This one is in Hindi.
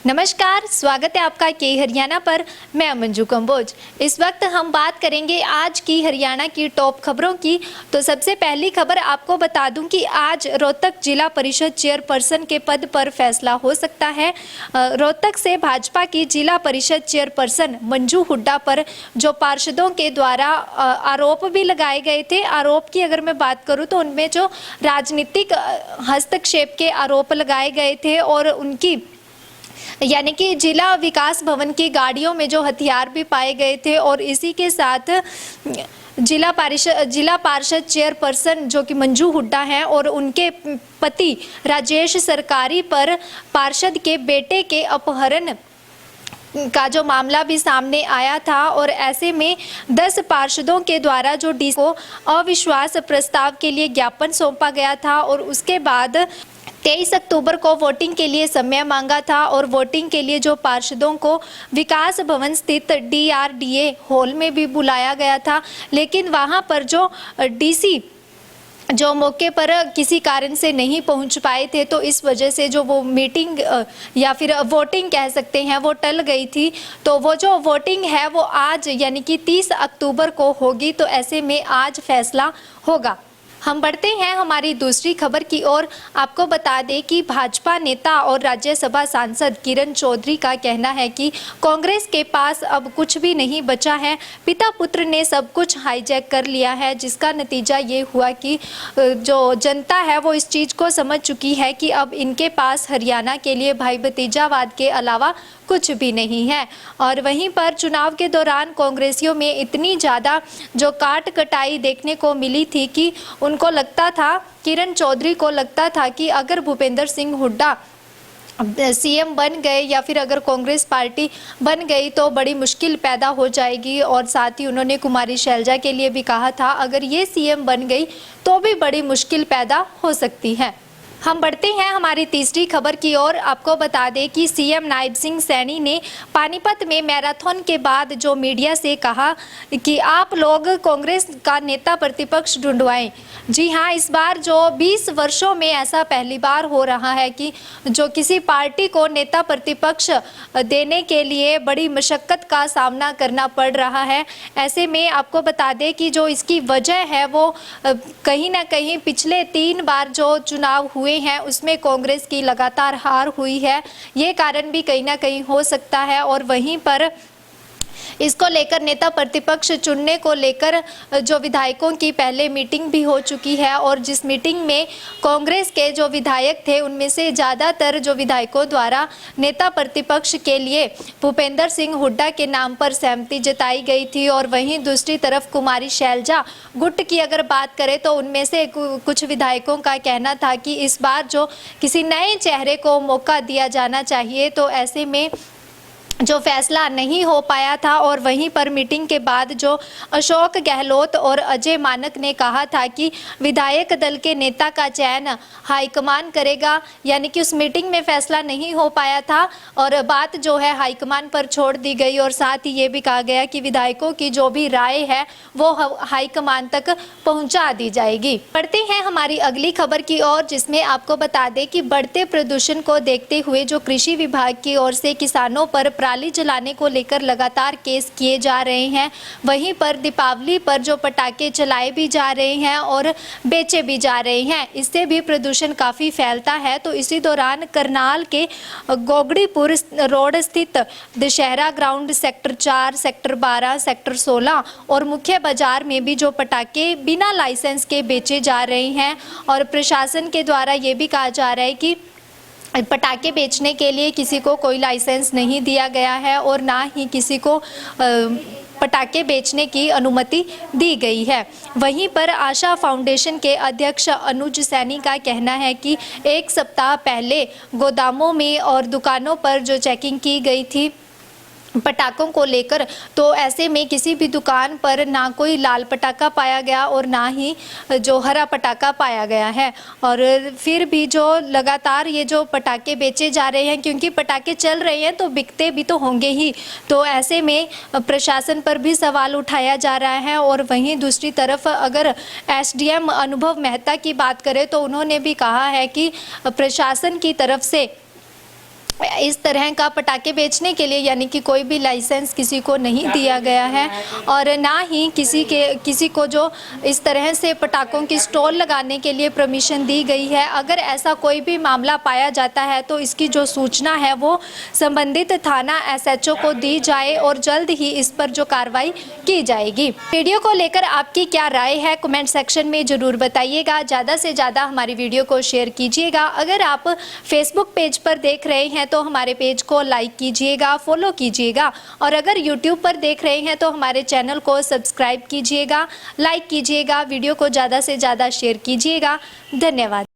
नमस्कार, स्वागत है आपका के हरियाणा पर। मैं मंजू कंबोज। इस वक्त हम बात करेंगे आज की हरियाणा की टॉप खबरों की। तो सबसे पहली खबर आपको बता दूं कि आज रोहतक जिला परिषद चेयरपर्सन के पद पर फैसला हो सकता है। रोहतक से भाजपा की जिला परिषद चेयरपर्सन मंजू हुड्डा पर जो पार्षदों के द्वारा आरोप भी लगाए गए थे, आरोप की अगर मैं बात करूं तो उनमें जो राजनीतिक हस्तक्षेप के आरोप लगाए गए थे और उनकी यानी कि जिला विकास भवन की गाड़ियों में जो हथियार भी पाए गए थे और इसी के साथ जिला पार्षद चेयरपर्सन जो कि मंजू हुड्डा हैं और उनके पति राजेश सरकारी पर पार्षद के बेटे के अपहरण का जो मामला भी सामने आया था। और ऐसे में 10 पार्षदों के द्वारा जो डीसी को अविश्वास प्रस्ताव के लिए ज्ञापन सौंपा गया था और उसके बाद 23 अक्टूबर को वोटिंग के लिए समय मांगा था और वोटिंग के लिए जो पार्षदों को विकास भवन स्थित DRDA हॉल में भी बुलाया गया था, लेकिन वहां पर जो डीसी जो मौके पर किसी कारण से नहीं पहुंच पाए थे, तो इस वजह से जो वो मीटिंग या फिर वोटिंग कह सकते हैं वो टल गई थी। तो वो जो वोटिंग है वो आज यानी कि 30 अक्टूबर को होगी। तो ऐसे में आज फैसला होगा। हम बढ़ते हैं हमारी दूसरी खबर की ओर। आपको बता दें कि भाजपा नेता और राज्यसभा सांसद किरण चौधरी का कहना है कि कांग्रेस के पास अब कुछ भी नहीं बचा है। पिता पुत्र ने सब कुछ हाईजैक कर लिया है, जिसका नतीजा ये हुआ कि जो जनता है वो इस चीज़ को समझ चुकी है कि अब इनके पास हरियाणा के लिए भाई भतीजावाद के अलावा कुछ भी नहीं है। और वहीं पर चुनाव के दौरान कांग्रेसियों में इतनी ज़्यादा जो काट कटाई देखने को मिली थी कि उनको लगता था, किरण चौधरी को लगता था कि अगर भूपेंद्र सिंह हुड्डा सीएम बन गए या फिर अगर कांग्रेस पार्टी बन गई तो बड़ी मुश्किल पैदा हो जाएगी। और साथ ही उन्होंने कुमारी शैलजा के लिए भी कहा था अगर ये सीएम बन गई तो भी बड़ी मुश्किल पैदा हो सकती है। हम बढ़ते हैं हमारी तीसरी खबर की ओर। आपको बता दें कि सीएम नायब सिंह सैनी ने पानीपत में मैराथन के बाद जो मीडिया से कहा कि आप लोग कांग्रेस का नेता प्रतिपक्ष ढूंढवाएं। जी हाँ, इस बार जो 20 वर्षों में ऐसा पहली बार हो रहा है कि जो किसी पार्टी को नेता प्रतिपक्ष देने के लिए बड़ी मशक्कत का सामना करना पड़ रहा है। ऐसे में आपको बता दें कि जो इसकी वजह है वो कहीं ना कहीं पिछले 3 बार जो चुनाव हुए हैं उसमें कांग्रेस की लगातार हार हुई है, ये कारण भी कहीं ना कहीं हो सकता है। और वहीं पर इसको लेकर नेता प्रतिपक्ष चुनने को लेकर जो विधायकों की पहले मीटिंग भी हो चुकी है और जिस मीटिंग में कांग्रेस के जो विधायक थे उनमें से ज़्यादातर जो विधायकों द्वारा नेता प्रतिपक्ष के लिए भूपेंद्र सिंह हुड्डा के नाम पर सहमति जताई गई थी। और वहीं दूसरी तरफ कुमारी शैलजा गुट की अगर बात करें तो उनमें से कुछ विधायकों का कहना था कि इस बार जो किसी नए चेहरे को मौका दिया जाना चाहिए। तो ऐसे में जो फैसला नहीं हो पाया था। और वहीं पर मीटिंग के बाद जो अशोक गहलोत और अजय मानक ने कहा था कि विधायक दल के नेता का चयन हाईकमान करेगा, यानी कि उस मीटिंग में फैसला नहीं हो पाया था और बात जो है हाईकमान पर छोड़ दी गई। और साथ ही ये भी कहा गया कि विधायकों की जो भी राय है वो हाईकमान तक पहुंचा दी जाएगी। बढ़ते हैं हमारी अगली खबर की ओर, जिसमें आपको बता दें कि बढ़ते प्रदूषण को देखते हुए जो कृषि विभाग की ओर से किसानों पर पराली जलाने को लेकर लगातार केस किए जा रहे हैं। वहीं पर दीपावली पर जो पटाखे चलाए भी जा रहे हैं और बेचे भी जा रहे हैं, इससे भी प्रदूषण काफ़ी फैलता है। तो इसी दौरान करनाल के गोगड़ीपुर रोड स्थित Dussehra ground sector 4, sector 12, sector 16 और मुख्य बाजार में भी जो पटाखे बिना लाइसेंस के बेचे जा रहे हैं। और प्रशासन के द्वारा ये भी कहा जा रहा है कि पटाखे बेचने के लिए किसी को कोई लाइसेंस नहीं दिया गया है और ना ही किसी को पटाखे बेचने की अनुमति दी गई है। वहीं पर आशा फाउंडेशन के अध्यक्ष अनुज सैनी का कहना है कि 1 सप्ताह पहले गोदामों में और दुकानों पर जो चेकिंग की गई थी पटाखों को लेकर, तो ऐसे में किसी भी दुकान पर ना कोई लाल पटाखा पाया गया और ना ही जो हरा पटाखा पाया गया है। और फिर भी जो लगातार ये जो पटाखे बेचे जा रहे हैं, क्योंकि पटाखे चल रहे हैं तो बिकते भी तो होंगे ही, तो ऐसे में प्रशासन पर भी सवाल उठाया जा रहा है। और वहीं दूसरी तरफ अगर एसडीएम अनुभव मेहता की बात करें तो उन्होंने भी कहा है कि प्रशासन की तरफ से इस तरह का पटाखे बेचने के लिए यानी कि कोई भी लाइसेंस किसी को नहीं दिया गया है और ना ही किसी को जो इस तरह से पटाखों की स्टॉल लगाने के लिए परमिशन दी गई है। अगर ऐसा कोई भी मामला पाया जाता है तो इसकी जो सूचना है वो संबंधित थाना SHO को दी जाए और जल्द ही इस पर जो कार्रवाई की जाएगी। वीडियो को लेकर आपकी क्या राय है कमेंट सेक्शन में ज़रूर बताइएगा। ज़्यादा से ज़्यादा हमारी वीडियो को शेयर कीजिएगा। अगर आप फेसबुक पेज पर देख रहे हैं तो हमारे पेज को लाइक कीजिएगा, फॉलो कीजिएगा और अगर यूट्यूब पर देख रहे हैं तो हमारे चैनल को सब्सक्राइब कीजिएगा, लाइक कीजिएगा, वीडियो को ज़्यादा से ज़्यादा शेयर कीजिएगा। धन्यवाद।